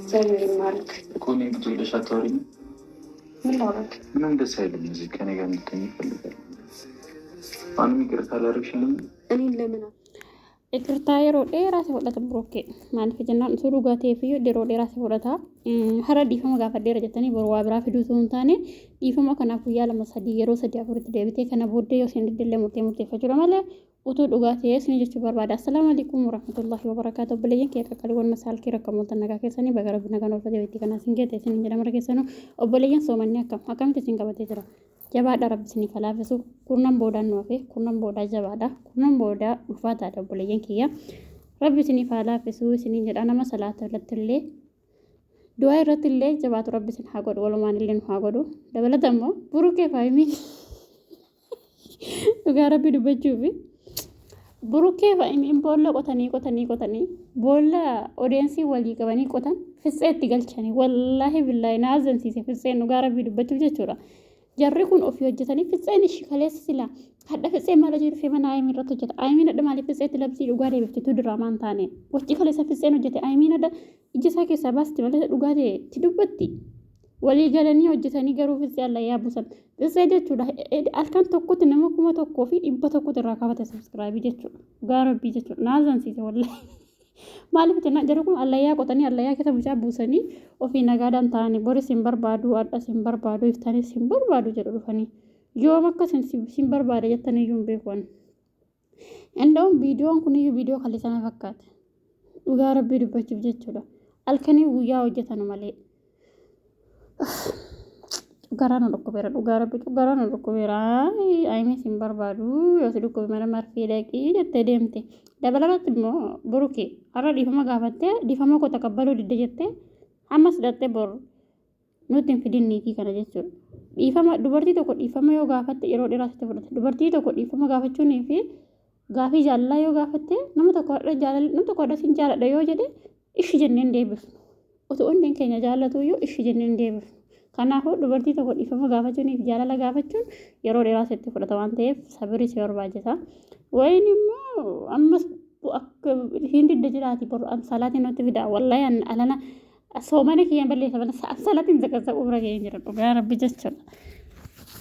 زين مالك كوني بتقولي شاطرين من وراك من ده سايل الموسيقى كان يقام التاني فلقى أنا مقرأت على رشلين أني لمنا Ikirtaa yeroo dheeraa si fudhata burokkee maaliif jennaan osoo dhugaatii fi yeroo dheeraa si fudhata hara dhiifama gaafadheera jettanii boru waa biraa fiduu osoo hin taane dhiifama kanaaf guyyaa lama sadii yeroo sadii afuritti deebitee kana booddee yoo isin didillee murteeffachuudha malee utuu dhugaatii isin jechuu barbaada. Assalaamu alaikum warahmatullahi wabarakaatuh. Obboleeyyan kee qaqqaliiwwan masaal kee rakkamoota nagaa keessanii baga rabbi nagaan olfatee beektii kanaa isin geete isin jedhama keessanuu obboleeyyan soomanii akkamitti isin qabatee jira. Jabaadha rabbi isin kalaafisu kurnan boodaan nuufi kurnan boodaa jabaadha kurnan boodaa ulfaataadha obboleeyyan kiyya rabbi isin kalaafisu isin jedha nama salaata irratti illee du'aa irratti illee jabaatu rabbi isin haa godhu walumaan illee nu haa godhu dabalata immoo burukee faayimii dhugaa rabbi dubbachuufi burukee faayimiin boolla qotanii boolla odeensii walii qabanii qotan fisseetti galchanii wallaahi billaahi naazansiise fisseen dhugaa rabbi dubbachuuf jechuudha. Jarri kun ofii hojjetanii fitseen ishii kaleessa sila hadha fitseen maal hojii dhufee mana aayimii irratti hojjeta aayimiin hadha maaliif fitseetti labsii dhugaa deebiftitu diraamaan taane wacci kaleessa fitseen hojjete aayimiin hadha ija isaa keessaa baasti malee dhugaa deetti dubbatti walii galanii hojjetanii garuu fitsee allayyaa buusan fitsee jechuudha halkan tokkotti nama 1,100 irraa kaafate sabskraayibii jechuudha dhugaa rabbii jechuudha naazansiise wallaahi. Maaliif jenna jarri kun allayyaa qotanii allayyaa keessa bishaan buusanii ofii nagaadhaan ta'anii boris hin barbaadu adhas hin barbaadu iftanis hin barbaadu jedhu dhufanii yoom akkas hin barbaade jettanii iyyuu hin beekuun. Inda'uun viidiyoon kun iyyuu viidiyoo kalli sana fakkaate dhugaa rabbii dubbachuuf jechuudha halkanii guyyaa hojjetanu malee. Garaan dhukkubeera dhugaa rabbi garaan dhukkubeera aayimiis hin barbaadu yoo si dhukkube mana marfee dhaqii jettee deemte dabalatatti immoo burukee har'a dhiifama gaafattee dhiifama koo takabbaluu didde jettee ammas hidhattee boru nutti hin fidin niitii kana jechuudha. Dhiifama dubartii tokko dhiifama yoo gaafatte yeroo dheeraa sitti fudhate dubartii tokko dhiifama gaafachuunii fi gaafii jaalalaa yoo gaafatte nama tokko adda siin jaaladha yoo jedhe ishi jenneen deebifnu otoo onneen keenya jaallatu iyyuu ishi jenneen deebifnu. Kanaafuu dubartii tokko dhiifama gaafachuunii fi jaalala gaafachuun yeroo dheeraa sitti fudhata waan ta'eef sabirri si barbaachisa. Wayin immoo ammas akka hin didda jiraati boru salaatiin nutti fida wallaahi alana soomana kiyyan balleessa bana salaatiin zaqazaquu bira ga'ee jira dhugaa rabbi jechuudha.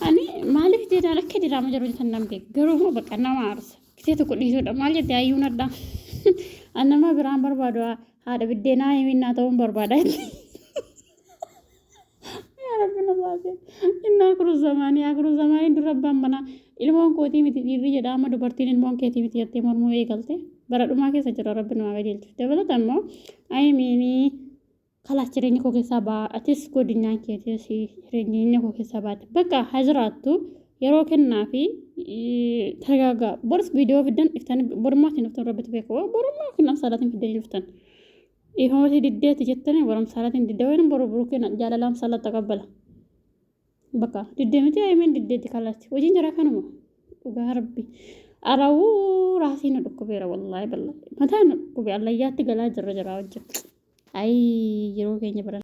Ani maaliif jedhaan akka diraama jiru jettan nan beeku garuu immoo bakka nama aarsa kitee tokko dhiisuudha maal jette hayyuun addaa annama biraan barbaadu haadha biddeenaa himinnaa ta'uun barbaada. Inna akhiru zamanii durabbaan mana ilmoon kootii miti dhiirri jedha amma dubartiin ilmoon keetii miti jettee mormuu eegalte bara dhumaa keessa jira rabbi namaa qajeelchu dabalata immoo aayimiinii kalaas jireenya koo keessaa ba'a atis godinaan keetis jireenya koo keessaa baate bakka hajiraattu yeroo kennaa fi targaagaa boris viidiyoo fiddan iftan borumaatiin iftan rabbitu beeku borumaa kennan salaatiin fiddanii iftan ifamati diddeeti jettanii borum salaatiin diddee wayin boru burukeen jaalalaan salaat taqabbala. Bakka diddeemiti aayimiin diddeetti kalaatti hojiin jira kanuma dhugaa rabbi arawuu raasiin dhukkubeera wallaahi bal'aa mataan dhukkubee allayyaatti galaa jira hojjetu. Yeroo keenya bara